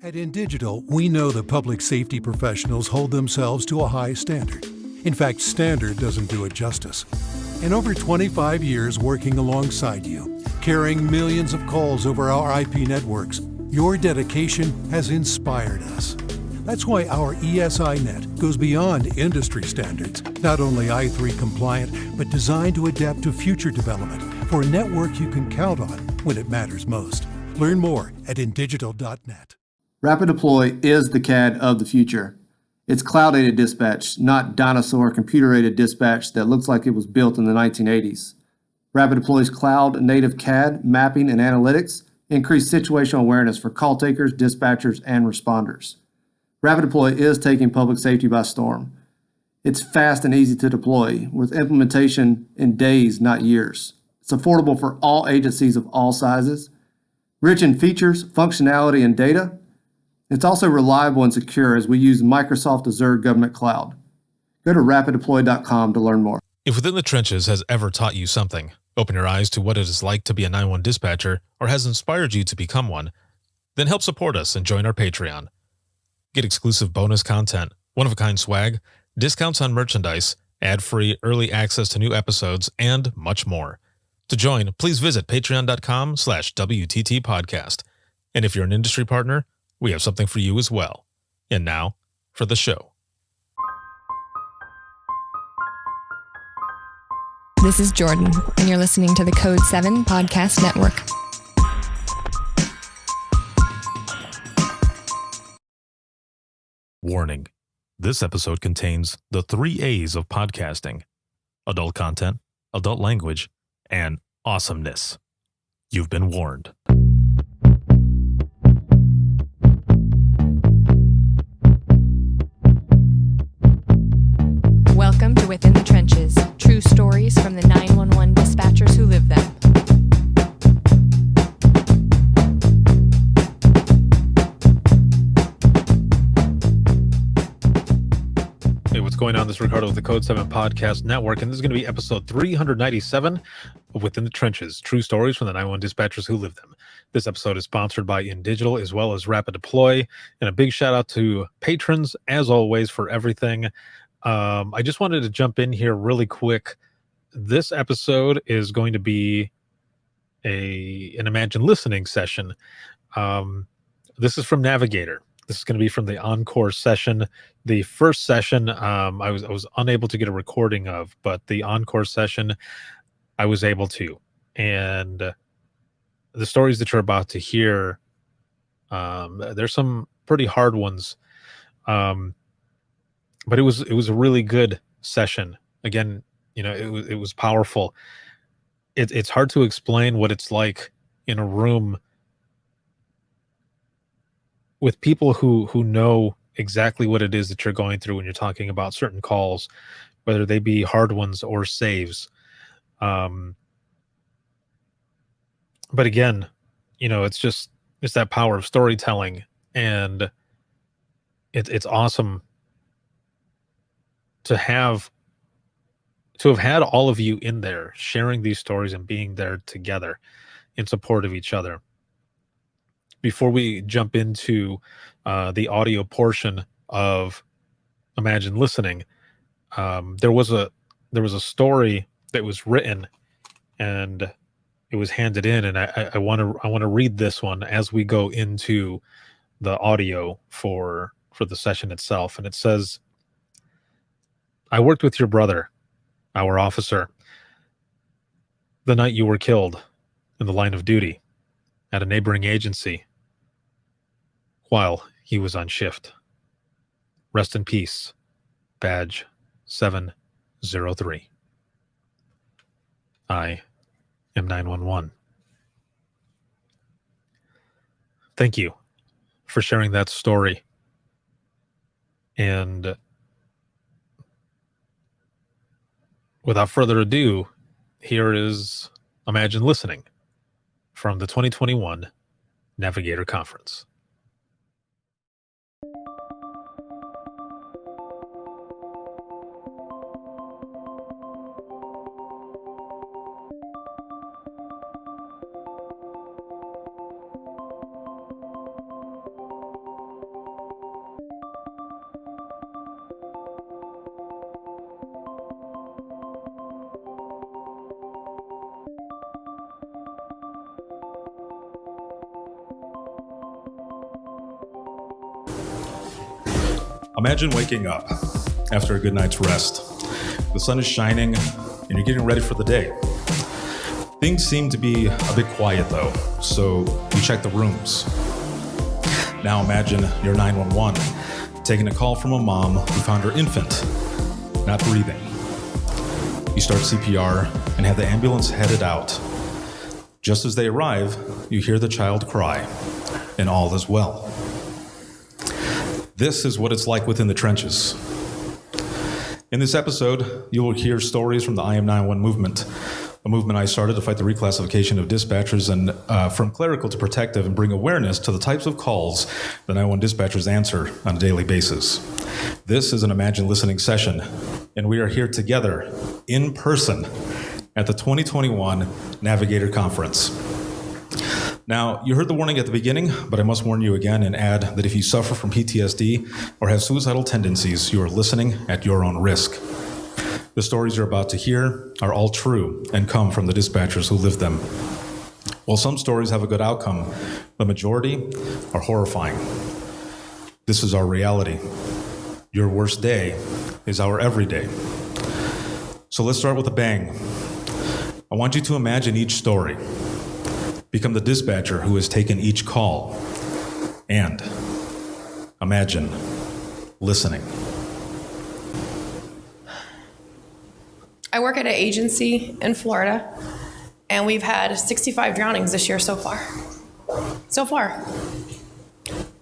At InDigital, we know that public safety professionals hold themselves to a high standard. In fact, standard doesn't do it justice. In over 25 years working alongside you, carrying millions of calls over our IP networks, your dedication has inspired us. That's why our ESI Net goes beyond industry standards, not only i3 compliant, but designed to adapt to future development for a network you can count on when it matters most. Learn more at indigital.net. Rapid Deploy is the CAD of the future. It's cloud-aided dispatch, not dinosaur computer-aided dispatch that looks like it was built in the 1980s. Rapid Deploy's cloud-native CAD, mapping, and analytics increase situational awareness for call takers, dispatchers, and responders. Rapid Deploy is taking public safety by storm. It's fast and easy to deploy, with implementation in days, not years. It's affordable for all agencies of all sizes. Rich in features, functionality, and data, it's also reliable and secure as we use Microsoft Azure Government Cloud. Go to rapiddeploy.com to learn more. If Within the Trenches has ever taught you something, open your eyes to what it is like to be a 911 dispatcher, or has inspired you to become one, then help support us and join our Patreon. Get exclusive bonus content, one-of-a-kind swag, discounts on merchandise, ad-free early access to new episodes, and much more. To join, please visit patreon.com/WTT podcast. And if you're an industry partner, we have something for you as well. And now, for the show. This is Jordan, and you're listening to the Code 7 Podcast Network. Warning. This episode contains the 3 A's of podcasting: adult content, adult language, and awesomeness. You've been warned. Welcome to Within the Trenches, true stories from the 911 dispatchers who live them. Hey, what's going on? This is Ricardo with the Code 7 Podcast Network, and this is going to be episode 397 of Within the Trenches, true stories from the 911 dispatchers who live them. This episode is sponsored by InDigital as well as Rapid Deploy, and a big shout out to patrons, as always, for everything. I just wanted to jump in here really quick. This episode is going to be an Imagine Listening session. This is from Navigator. This is going to be from the encore session. The first session I was unable to get a recording of, but the encore session I was able to. And the stories that you're about to hear, there's some pretty hard ones. But it was a really good session. Again, you know, it was powerful. It's hard to explain what it's like in a room with people who know exactly what it is that you're going through when you're talking about certain calls, whether they be hard ones or saves. But again, you know, it's that power of storytelling, and it's awesome to have had all of you in there sharing these stories and being there together in support of each other. Before we jump into the audio portion of Imagine Listening, there was a story that was written and it was handed in, and I want to read this one as we go into the audio for the session itself. And it says, "I worked with your brother, our officer, the night you were killed in the line of duty at a neighboring agency while he was on shift. Rest in peace, badge 703. I am 911. Thank you for sharing that story. And without further ado, here is Imagine Listening from the 2021 Navigator Conference. Imagine waking up after a good night's rest. The sun is shining and you're getting ready for the day. Things seem to be a bit quiet though, so you check the rooms. Now imagine you're 911, taking a call from a mom who found her infant not breathing. You start CPR and have the ambulance headed out. Just as they arrive, you hear the child cry, and all is well. This is what it's like within the trenches. In this episode, you will hear stories from the I Am 911 movement, a movement I started to fight the reclassification of dispatchers and from clerical to protective and bring awareness to the types of calls that 911 dispatchers answer on a daily basis. This is an Imagine Listening session, and we are here together in person at the 2021 Navigator Conference. Now, you heard the warning at the beginning, but I must warn you again and add that if you suffer from PTSD or have suicidal tendencies, you are listening at your own risk. The stories you're about to hear are all true and come from the dispatchers who lived them. While some stories have a good outcome, the majority are horrifying. This is our reality. Your worst day is our everyday. So let's start with a bang. I want you to imagine each story. Become the dispatcher who has taken each call. And imagine listening. I work at an agency in Florida, and we've had 65 drownings this year so far.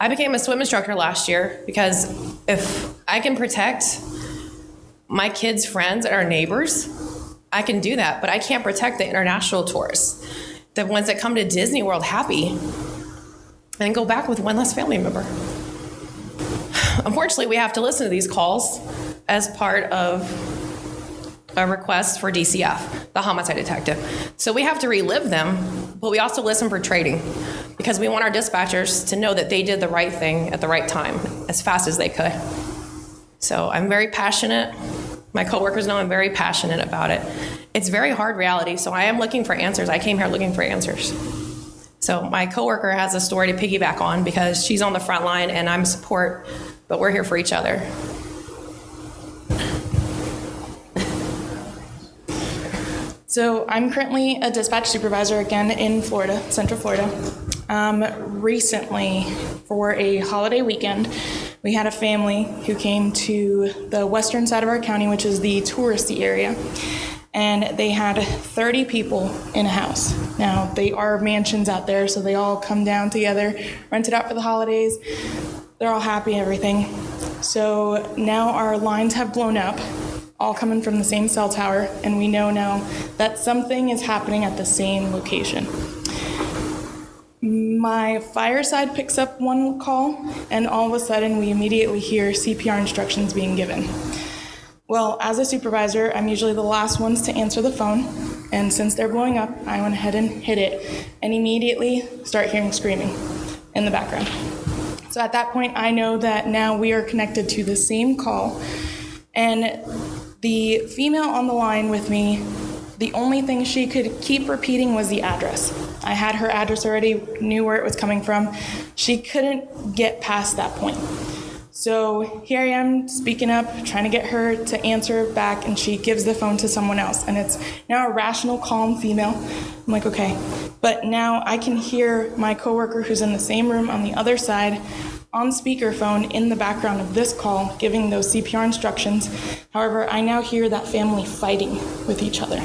I became a swim instructor last year because if I can protect my kids' friends and our neighbors, I can do that, but I can't protect the international tourists, the ones that come to Disney World happy and go back with one less family member. Unfortunately, we have to listen to these calls as part of a request for DCF, the homicide detective. So we have to relive them, but we also listen for trading because we want our dispatchers to know that they did the right thing at the right time as fast as they could. So I'm very passionate. My coworkers know I'm very passionate about it. It's very hard reality, so I am looking for answers. I came here looking for answers. So my coworker has a story to piggyback on because she's on the front line and I'm support, but we're here for each other. So I'm currently a dispatch supervisor again in Florida, Central Florida. Recently, for a holiday weekend, we had a family who came to the western side of our county, which is the touristy area, and they had 30 people in a house. Now, they are mansions out there, so they all come down together, rent it out for the holidays. They're all happy and everything. So now our lines have blown up, all coming from the same cell tower, and we know now that something is happening at the same location. My fire side picks up one call, and all of a sudden we immediately hear CPR instructions being given. Well, as a supervisor, I'm usually the last ones to answer the phone, and since they're blowing up, I went ahead and hit it, and immediately start hearing screaming in the background. So at that point, I know that now we are connected to the same call, and the female on the line with me, the only thing she could keep repeating was the address. I had her address already, knew where it was coming from. She couldn't get past that point. So here I am speaking up, trying to get her to answer back, and she gives the phone to someone else. And it's now a rational, calm female. I'm like, okay. But now I can hear my coworker who's in the same room on the other side on speakerphone in the background of this call, giving those CPR instructions. However, I now hear that family fighting with each other.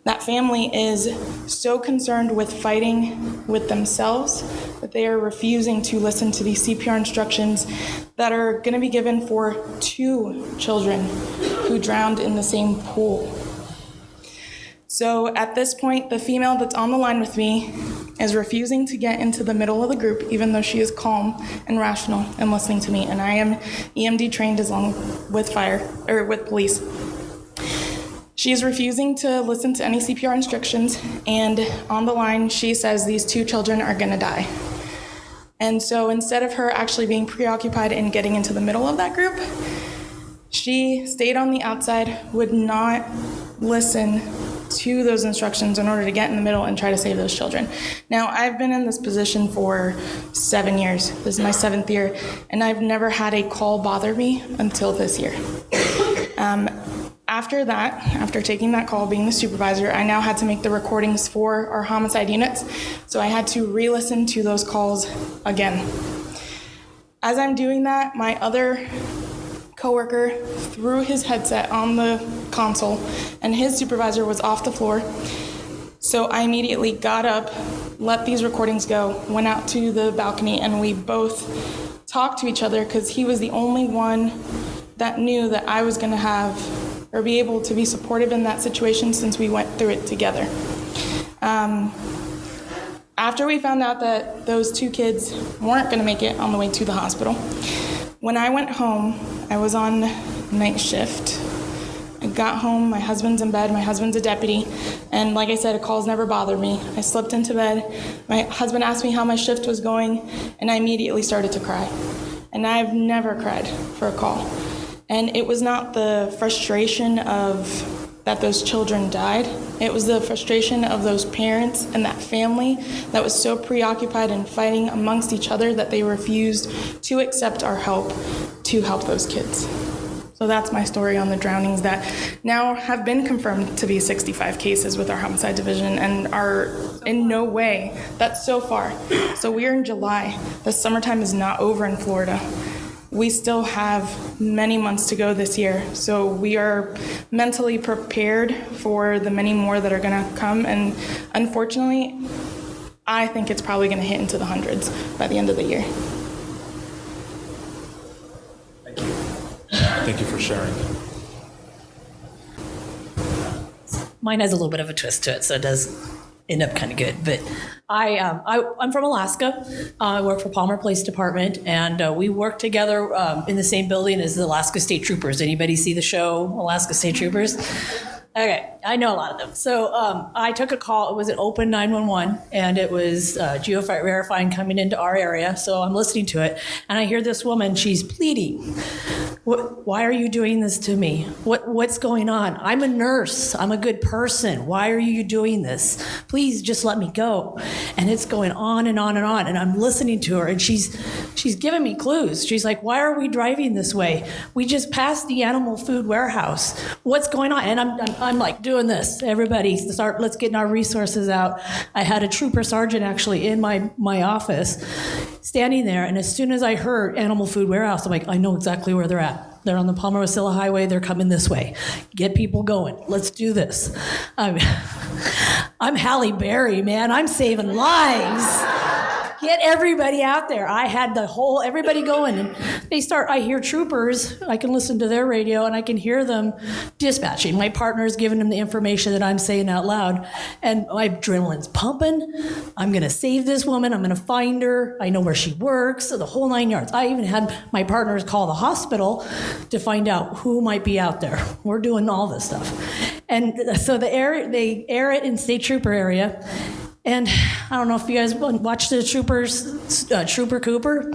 That family is so concerned with fighting with themselves that they are refusing to listen to these CPR instructions that are going to be given for 2 children who drowned in the same pool. So at this point, the female that's on the line with me is refusing to get into the middle of the group, even though she is calm and rational and listening to me. And I am EMD trained as long with with police. She is refusing to listen to any CPR instructions, and on the line, she says these 2 children are gonna die. And so instead of her actually being preoccupied in getting into the middle of that group, she stayed on the outside, would not listen to those instructions in order to get in the middle and try to save those children. Now, I've been in this position for 7 years. This is my 7th year, and I've never had a call bother me until this year. After that, after taking that call, being the supervisor, I now had to make the recordings for our homicide units, so I had to re-listen to those calls again. As I'm doing that, my other coworker threw his headset on the console, and his supervisor was off the floor. So I immediately got up, let these recordings go, went out to the balcony, and we both talked to each other because he was the only one that knew that I was going to have or be able to be supportive in that situation since we went through it together. After we found out that those 2 kids weren't going to make it on the way to the hospital, when I went home, I was on night shift. I got home, my husband's in bed, my husband's a deputy, and like I said, calls never bothered me. I slipped into bed, my husband asked me how my shift was going, and I immediately started to cry. And I've never cried for a call. And it was not the frustration of that those children died. It was the frustration of those parents and that family that was so preoccupied in fighting amongst each other that they refused to accept our help to help those kids. So that's my story on the drownings that now have been confirmed to be 65 cases with our homicide division and are in no way, that's so far. So we are in July. The summertime is not over in Florida. We still have many months to go this year, so we are mentally prepared for the many more that are going to come, and unfortunately, I think it's probably going to hit into the hundreds by the end of the year. Thank you. Thank you for sharing. Mine has a little bit of a twist to it, so it does end up kind of good. But I'm from Alaska. I work for Palmer Police Department, and we work together in the same building as the Alaska State Troopers. Anybody see the show Alaska State Troopers? Okay, I know a lot of them. So I took a call. It was an open 911, and it was geoverifying coming into our area. So I'm listening to it, and I hear this woman. She's pleading. Why are you doing this to me? What's going on? I'm a nurse. I'm a good person. Why are you doing this? Please just let me go. And it's going on and on and on. And I'm listening to her, and she's giving me clues. She's like, why are we driving this way? We just passed the animal food warehouse. What's going on? And I'm like doing this. Everybody start, let's get our resources out. I had a trooper sergeant actually in my office standing there. And as soon as I heard animal food warehouse, I'm like, I know exactly where they're at. They're on the Palmer-Wasilla Highway. They're coming this way. Get people going. Let's do this. I'm Halle Berry, man. I'm saving lives. Get everybody out there. I had everybody going, and I hear troopers, I can listen to their radio, and I can hear them dispatching. My partner's giving them the information that I'm saying out loud, and my adrenaline's pumping. I'm gonna save this woman, I'm gonna find her, I know where she works, so the whole 9 yards. I even had my partners call the hospital to find out who might be out there. We're doing all this stuff. And so they air it in State Trooper area. And I don't know if you guys watch the troopers, Trooper Cooper.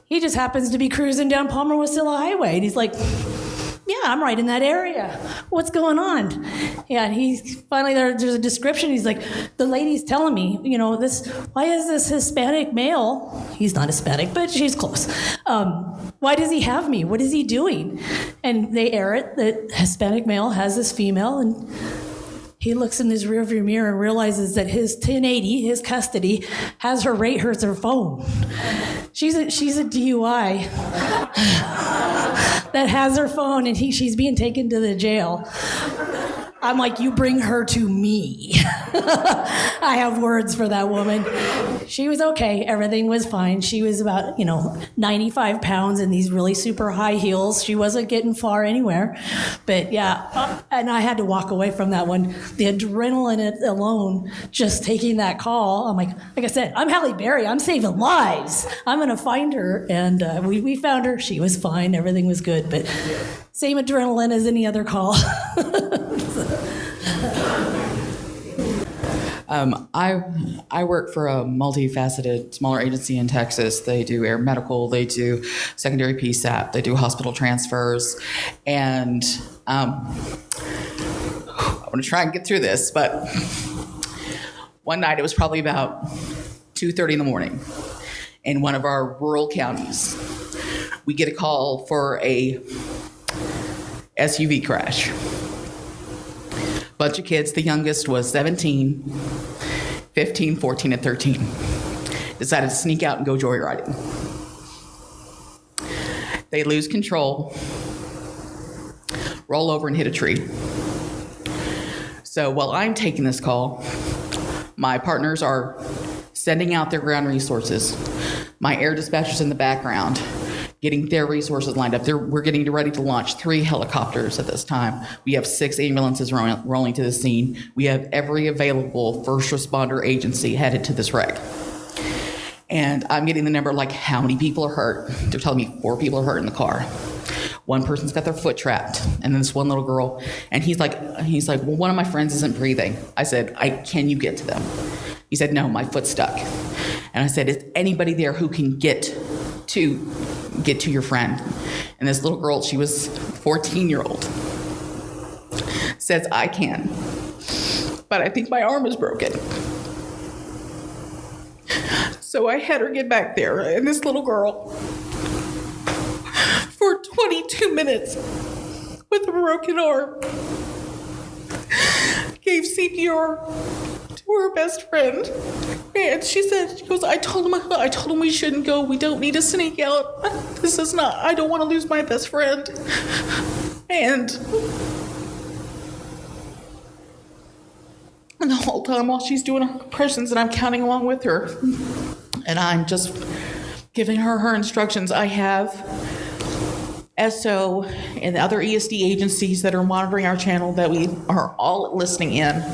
He just happens to be cruising down Palmer-Wasilla Highway. And he's like, yeah, I'm right in that area. What's going on? Yeah, and he's finally there's a description. He's like, the lady's telling me, why is this Hispanic male? He's not Hispanic, but she's close. Why does he have me? What is he doing? And they air it that Hispanic male has this female, and he looks in his rearview mirror and realizes that his 1080, his custody, has her rate her phone. She's a DUI that has her phone, and she's being taken to the jail. I'm like, you bring her to me. I have words for that woman. She was okay. Everything was fine. She was about, 95 pounds in these really super high heels. She wasn't getting far anywhere. But yeah, and I had to walk away from that one. The adrenaline alone, just taking that call. I'm like I said, I'm Halle Berry. I'm saving lives. I'm going to find her. And we found her. She was fine. Everything was good. But same adrenaline as any other call. I work for a multifaceted, smaller agency in Texas. They do air medical, they do secondary PSAP, they do hospital transfers, and I'm going to try and get through this. But one night, it was probably about 2:30 in the morning in one of our rural counties. We get a call for a SUV crash. Bunch of kids, the youngest was 17, 15, 14, and 13. Decided to sneak out and go joyriding. They lose control, roll over and hit a tree. So while I'm taking this call, my partners are sending out their ground resources. My air dispatchers in the background, getting their resources lined up. We're getting ready to launch 3 helicopters at this time. We have 6 ambulances rolling to the scene. We have every available first responder agency headed to this wreck. And I'm getting the number like how many people are hurt. They're telling me 4 people are hurt in the car. One person's got their foot trapped, and then this one little girl, and he's like, well, one of my friends isn't breathing. I said, can you get to them? He said, no, my foot's stuck. And I said, is anybody there who can get to your friend? And this little girl, she was 14-year-old, says, I can, but I think my arm is broken. So I had her get back there, and this little girl, for 22 minutes, with a broken arm, gave CPR to her best friend. And she goes, I told him we shouldn't go. We don't need to sneak out. I don't want to lose my best friend. And the whole time while she's doing her compressions and I'm counting along with her, and I'm just giving her instructions, I have SO and the other ESD agencies that are monitoring our channel that we are all listening in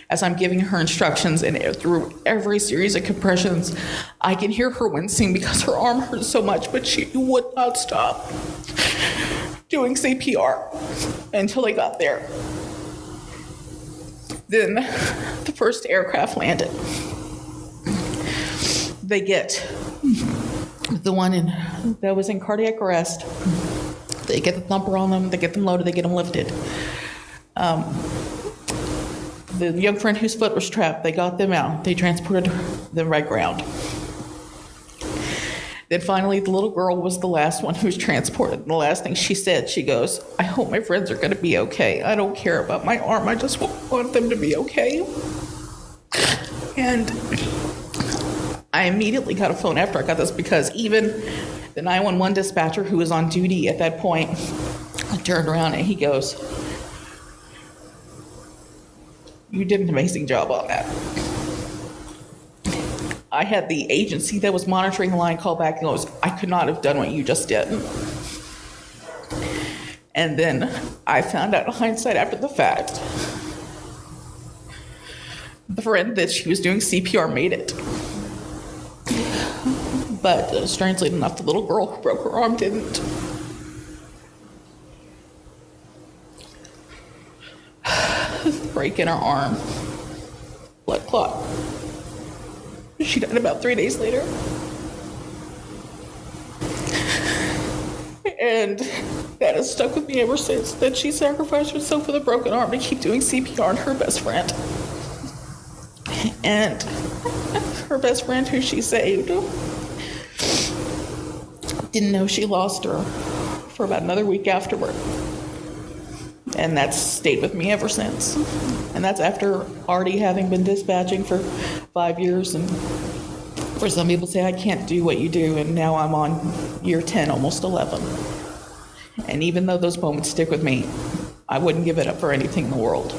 as I'm giving her instructions, and through every series of compressions, I can hear her wincing because her arm hurts so much, but she would not stop doing CPR until they got there. Then the first aircraft landed. They get the one that was in cardiac arrest. They get the thumper on them, they get them loaded, they get them lifted. The young friend whose foot was trapped, they got them out. They transported them right ground. Then finally, the little girl was the last one who was transported. And the last thing she said, she goes, I hope my friends are going to be okay. I don't care about my arm. I just want them to be okay. And I immediately got a phone after I got this, because even the 911 dispatcher who was on duty at that point turned around and he goes, you did an amazing job on that. I had the agency that was monitoring the line call back and goes, I could not have done what you just did. And then I found out in hindsight after the fact, the friend that she was doing CPR made it. But strangely enough, the little girl who broke her arm didn't. Break in her arm, blood clot. She died about 3 days later. And that has stuck with me ever since, that she sacrificed herself with a broken arm to keep doing CPR on her best friend. And her best friend, who she saved, didn't know she lost her for about another week afterward. And that's stayed with me ever since. And that's after already having been dispatching for 5 years. And for some people say, I can't do what you do. And now I'm on year 10, almost 11. And even though those moments stick with me, I wouldn't give it up for anything in the world.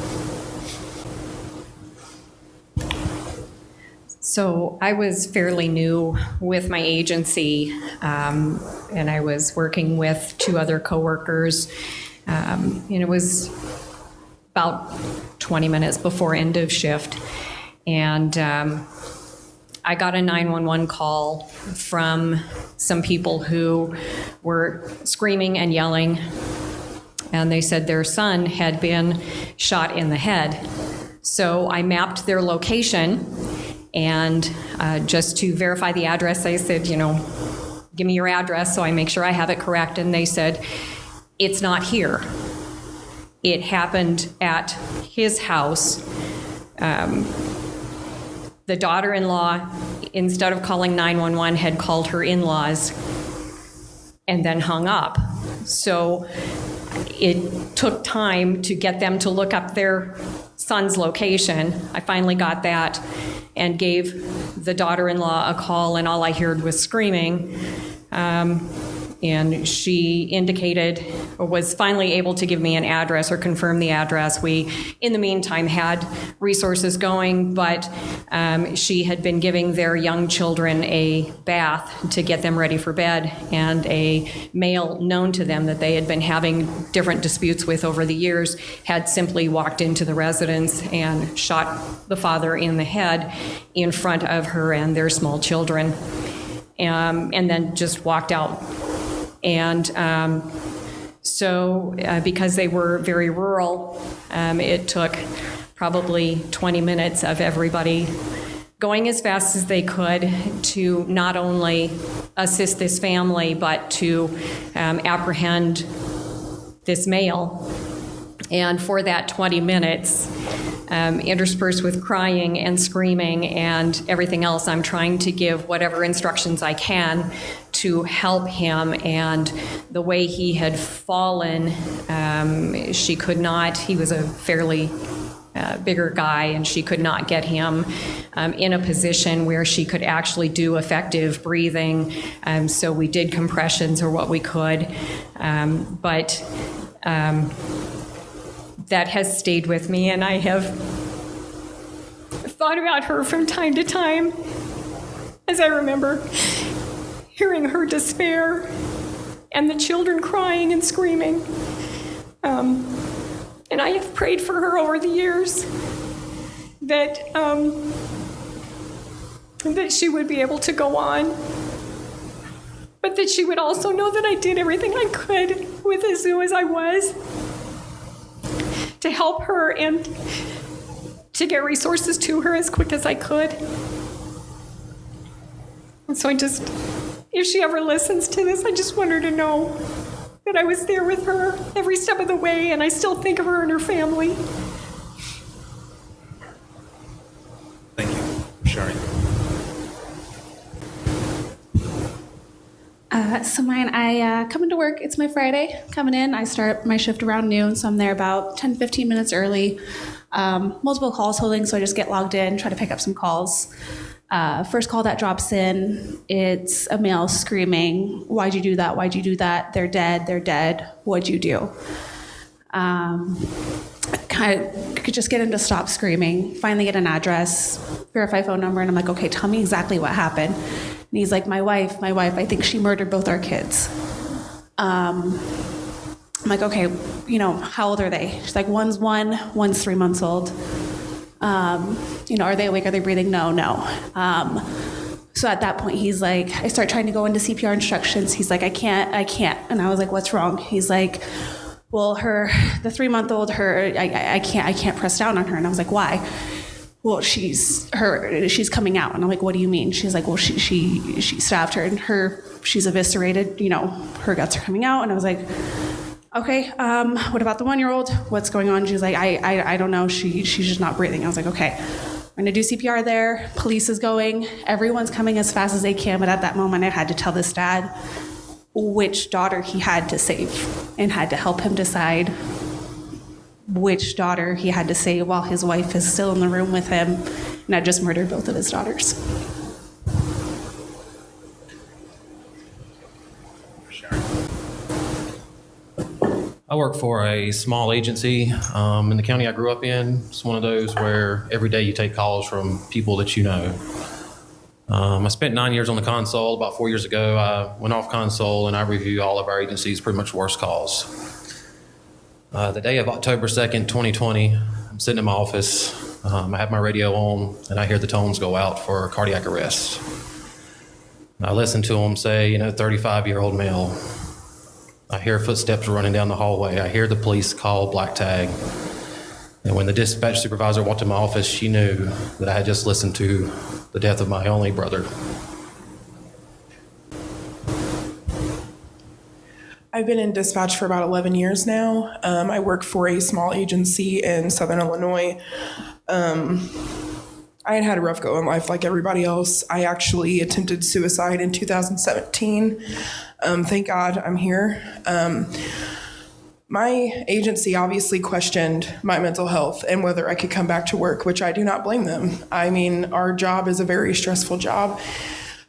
So I was fairly new with my agency, and I was working with 2 other coworkers. And it was about 20 minutes before end of shift. And I got a 911 call from some people who were screaming and yelling. And they said their son had been shot in the head. So I mapped their location. And just to verify the address, I said, give me your address so I make sure I have it correct. And they said, it's not here. it happened at his house. The daughter-in-law, instead of calling 911, had called her in-laws and then hung up. So it took time to get them to look up their son's location. I finally got that and gave the daughter-in-law a call, and all I heard was screaming. And she indicated, or was finally able to give me an address or confirm the address. We, in the meantime, had resources going, but she had been giving their young children a bath to get them ready for bed, and a male known to them that they had been having different disputes with over the years had simply walked into the residence and shot the father in the head in front of her and their small children, and then just walked out. And so because they were very rural, it took probably 20 minutes of everybody going as fast as they could to not only assist this family, but to apprehend this male. And for that 20 minutes, interspersed with crying and screaming and everything else, I'm trying to give whatever instructions I can to help him. And the way he had fallen, she could not, he was a fairly bigger guy, and she could not get him in a position where she could actually do effective breathing. So we did compressions or what we could, but that has stayed with me, and I have thought about her from time to time as I remember hearing her despair and the children crying and screaming. And I have prayed for her over the years that that she would be able to go on, but that she would also know that I did everything I could with as new as I was to help her and to get resources to her as quick as I could. And so if she ever listens to this, I just want her to know that I was there with her every step of the way, and I still think of her and her family. Thank you for sharing. So mine, I come into work, it's my Friday, coming in, I start my shift around noon, so I'm there about 10, 15 minutes early. Multiple calls holding, so I just get logged in, try to pick up some calls. First call that drops in, it's a male screaming, "Why'd you do that? Why'd you do that? They're dead, they're dead. What'd you do?" Kind of could just get him to stop screaming, finally get an address, verify phone number, and I'm like, okay, tell me exactly what happened. And he's like, my wife, I think she murdered both our kids. I'm like, okay, how old are they? She's like, one's 1, one's 3 months old. Are they awake? Are they breathing? No. So at that point, he's like, I start trying to go into CPR instructions. He's like, I can't. And I was like, what's wrong? He's like, well, the 3-month-old, I can't press down on her. And I was like, why? Well, she's coming out. And I'm like, what do you mean? She's like, well, she stabbed her, and she's eviscerated, her guts are coming out. And I was like, okay, what about the 1-year-old? What's going on? She was like, I don't know. She's just not breathing. I was like, okay, we're gonna do CPR there. Police is going. Everyone's coming as fast as they can. But at that moment, I had to tell this dad which daughter he had to save, and had to help him decide which daughter he had to save while his wife is still in the room with him and had just murdered both of his daughters. I work for a small agency in the county I grew up in. It's one of those where every day you take calls from people that you know. I spent 9 years on the console. About 4 years ago, I went off console, and I review all of our agency's pretty much worst calls. The day of October 2nd, 2020, I'm sitting in my office. I have my radio on, and I hear the tones go out for cardiac arrest. I listen to them say, 35-year-old male. I hear footsteps running down the hallway. I hear the police call black tag. And when the dispatch supervisor walked in my office, she knew that I had just listened to the death of my only brother. I've been in dispatch for about 11 years now. I work for a small agency in Southern Illinois. I had a rough go in life like everybody else. I actually attempted suicide in 2017. Thank God I'm here. My agency obviously questioned my mental health and whether I could come back to work, which I do not blame them. I mean, our job is a very stressful job.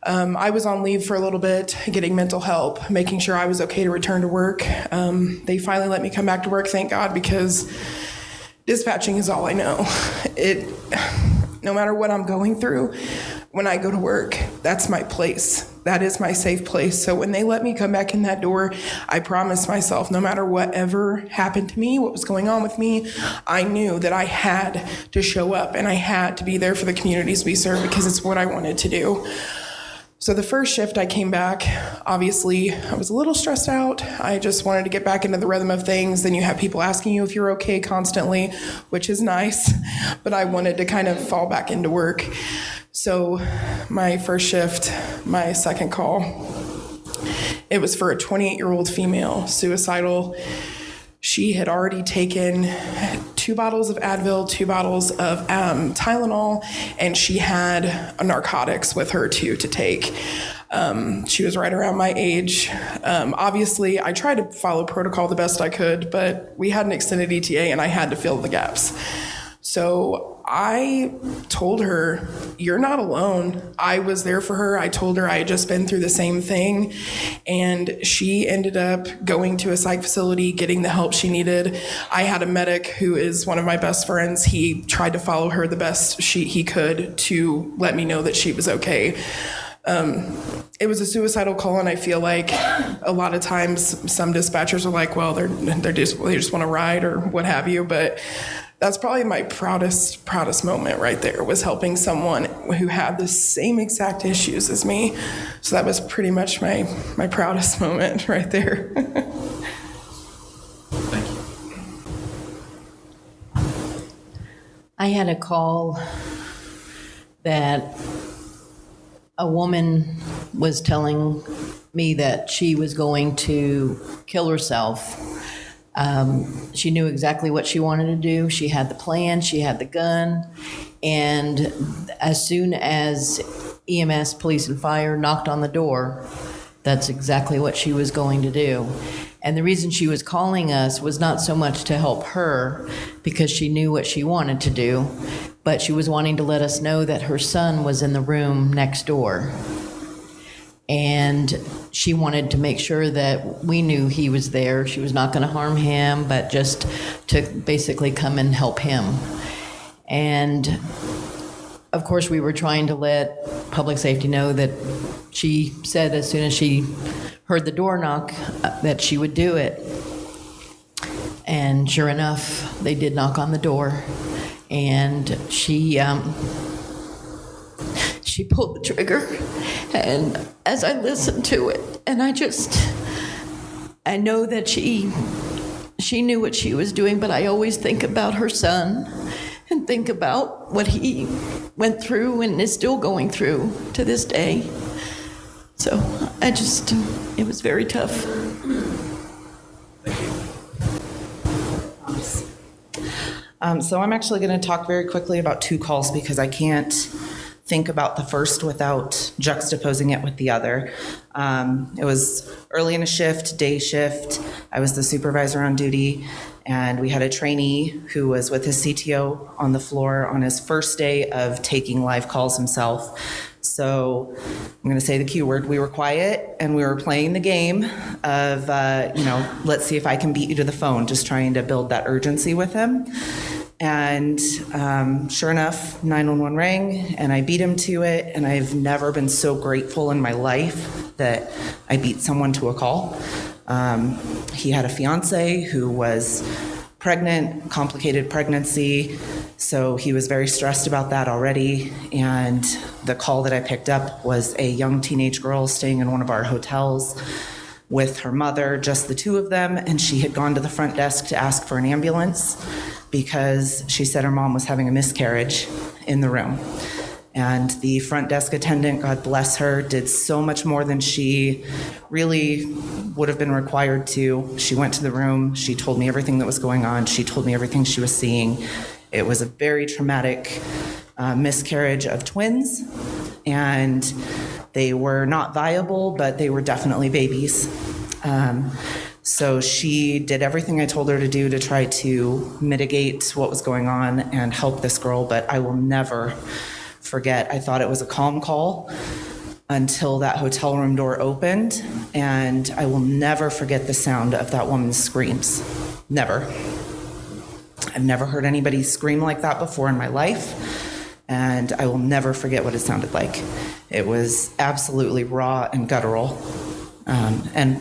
I was on leave for a little bit, getting mental help, making sure I was okay to return to work. They finally let me come back to work, thank God, because dispatching is all I know. No matter what I'm going through, when I go to work, that's my place. That is my safe place. So when they let me come back in that door, I promised myself, no matter whatever happened to me, what was going on with me, I knew that I had to show up and I had to be there for the communities we serve because it's what I wanted to do. So the first shift I came back, obviously I was a little stressed out. I just wanted to get back into the rhythm of things. Then you have people asking you if you're okay constantly, which is nice, but I wanted to kind of fall back into work. So my first shift, my second call, it was for a 28-year-old female, suicidal. She had already taken 2 bottles of Advil, 2 bottles of Tylenol, and she had narcotics with her too to take. She was right around my age. Obviously, I tried to follow protocol the best I could, but we had an extended ETA and I had to fill the gaps. So I told her, you're not alone. I was there for her. I told her I had just been through the same thing. And she ended up going to a psych facility, getting the help she needed. I had a medic who is one of my best friends. He tried to follow her the best he could to let me know that she was okay. It was a suicidal call, and I feel like a lot of times some dispatchers are like, well, they just want to ride or what have you, but that's probably my proudest moment right there, was helping someone who had the same exact issues as me. So that was pretty much my proudest moment right there. Thank you. I had a call that a woman was telling me that she was going to kill herself. She knew exactly what she wanted to do. She had the plan, she had the gun, and as soon as EMS, police, and fire knocked on the door, that's exactly what she was going to do. And the reason she was calling us was not so much to help her, because she knew what she wanted to do, but she was wanting to let us know that her son was in the room next door. And she wanted to make sure that we knew he was there. She was not going to harm him, but just to basically come and help him. And of course, we were trying to let public safety know that she said as soon as she heard the door knock that she would do it. And sure enough, they did knock on the door, and she pulled the trigger. And as I listened to it, and I know that she knew what she was doing, but I always think about her son and think about what he went through and is still going through to this day. So it was very tough. So I'm actually going to talk very quickly about 2 calls because I can't think about the first without juxtaposing it with the other. It was early in a shift, day shift. I was the supervisor on duty, and we had a trainee who was with his CTO on the floor on his first day of taking live calls himself. So I'm going to say the Q word. We were quiet and we were playing the game of, let's see if I can beat you to the phone, just trying to build that urgency with him. And sure enough, 911 rang and I beat him to it. And I've never been so grateful in my life that I beat someone to a call. He had a fiance who was pregnant, complicated pregnancy. So he was very stressed about that already. And the call that I picked up was a young teenage girl staying in one of our hotels with her mother, just the 2 of them. And she had gone to the front desk to ask for an ambulance because she said her mom was having a miscarriage in the room. And the front desk attendant, God bless her, did so much more than she really would have been required to. She went to the room. She told me everything that was going on. She told me everything she was seeing. It was a very traumatic miscarriage of twins, and they were not viable, but they were definitely babies. So she did everything I told her to do to try to mitigate what was going on and help this girl, but I will never forget. I thought it was a calm call until that hotel room door opened, and I will never forget the sound of that woman's screams. Never. I've never heard anybody scream like that before in my life, and I will never forget what it sounded like. It was absolutely raw and guttural, and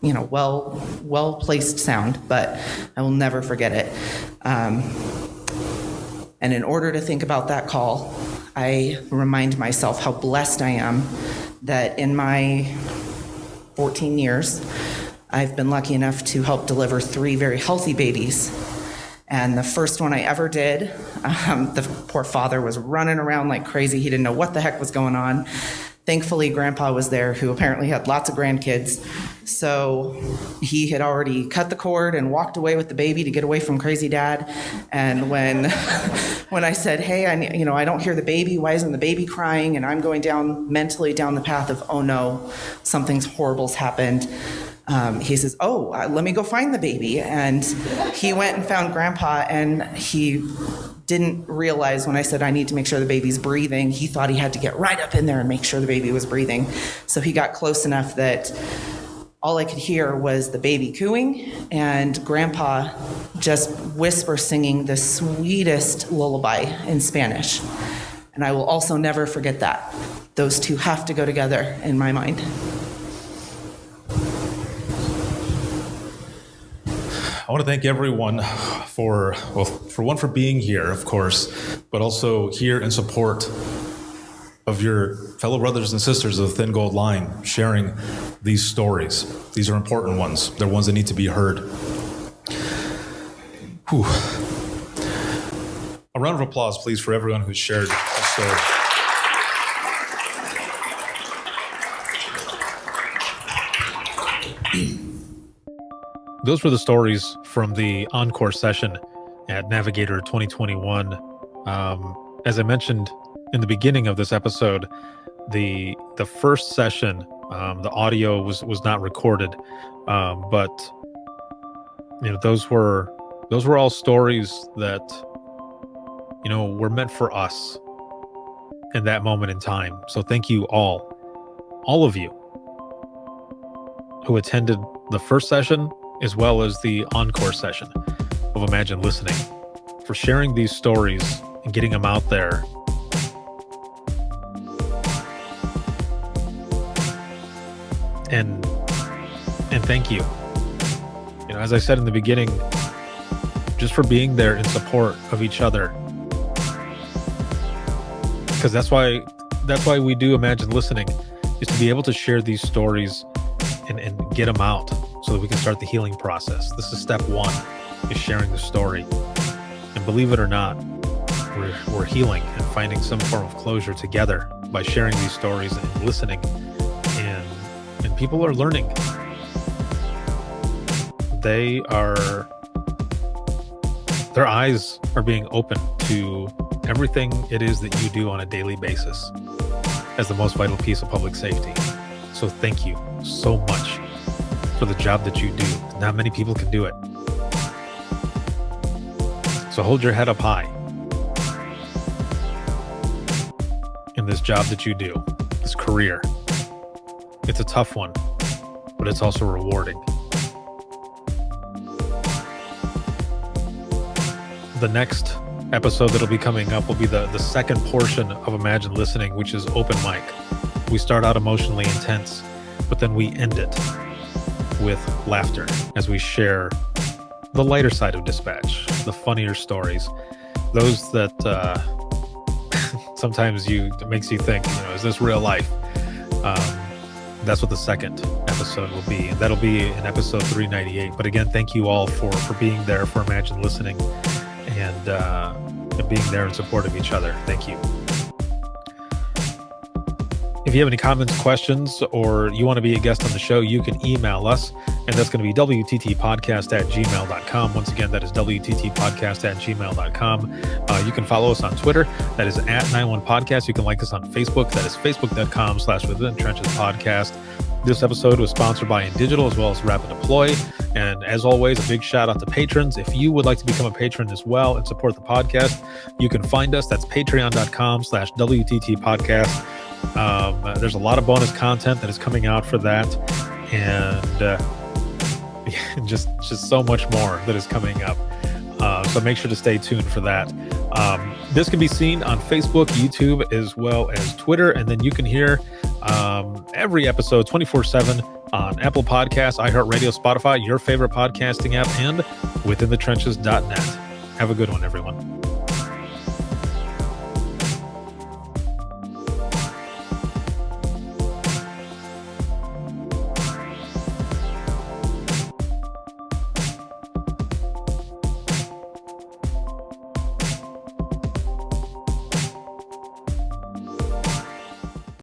well-placed sound, but I will never forget it. And in order to think about that call, I remind myself how blessed I am that in my 14 years, I've been lucky enough to help deliver 3 very healthy babies. And the first one I ever did, the poor father was running around like crazy. He didn't know what the heck was going on. Thankfully, Grandpa was there, who apparently had lots of grandkids. So he had already cut the cord and walked away with the baby to get away from crazy dad. And when I said, hey, I don't hear the baby, why isn't the baby crying? And I'm going mentally down the path of, oh no, something's horrible's happened. He says, let me go find the baby. And he went and found Grandpa, and he didn't realize when I said, I need to make sure the baby's breathing, he thought he had to get right up in there and make sure the baby was breathing. So he got close enough that all I could hear was the baby cooing and Grandpa just whisper singing the sweetest lullaby in Spanish. And I will also never forget that. Those two have to go together in my mind. I want to thank everyone for being here, of course, but also here in support of your fellow brothers and sisters of the Thin Gold Line, sharing these stories. These are important ones. They're ones that need to be heard. Whew. A round of applause, please, for everyone who's shared a story. Those were the stories from the encore session at Navigator 2021. As I mentioned in the beginning of this episode, the first session, the audio was not recorded, but those were all stories that were meant for us in that moment in time. So thank you all of you who attended the first session as well as the encore session of Imagine Listening, for sharing these stories and getting them out there. And thank you. As I said in the beginning, just for being there in support of each other. Because that's why we do Imagine Listening, is to be able to share these stories and get them out, so that we can start the healing process. This is step 1, is sharing the story. And believe it or not, we're healing and finding some form of closure together by sharing these stories and listening. And people are learning. Their eyes are being open to everything it is that you do on a daily basis as the most vital piece of public safety. So thank you so much for the job that you do. Not many people can do it. So hold your head up high in this job that you do, this career. It's a tough one, but it's also rewarding. The next episode that'll be coming up will be the second portion of Imagine Listening, which is open mic. We start out emotionally intense, but then we end it with laughter as we share the lighter side of dispatch, the funnier stories, those that sometimes it makes you think, is this real life? That's what the second episode will be, and that'll be in episode 398. But again, thank you all for being there, for Imagine Listening, and being there in support of each other. Thank you. If you have any comments, questions, or you want to be a guest on the show, you can email us, and that's going to be wttpodcast@gmail.com. Once again, that is wttpodcast@gmail.com. You can follow us on Twitter. That is @91podcast. You can like us on Facebook. That is facebook.com/Within the Trenches Podcast. This episode was sponsored by InDigital as well as Rapid Deploy. And as always, a big shout out to patrons. If you would like to become a patron as well and support the podcast, you can find us. That's patreon.com/WTT Podcast. There's a lot of bonus content that is coming out for that. And just so much more that is coming up. So make sure to stay tuned for that. This can be seen on Facebook, YouTube, as well as Twitter. And then you can hear every episode 24/7 on Apple Podcasts, iHeartRadio, Spotify, your favorite podcasting app, and withinthetrenches.net. Have a good one, everyone.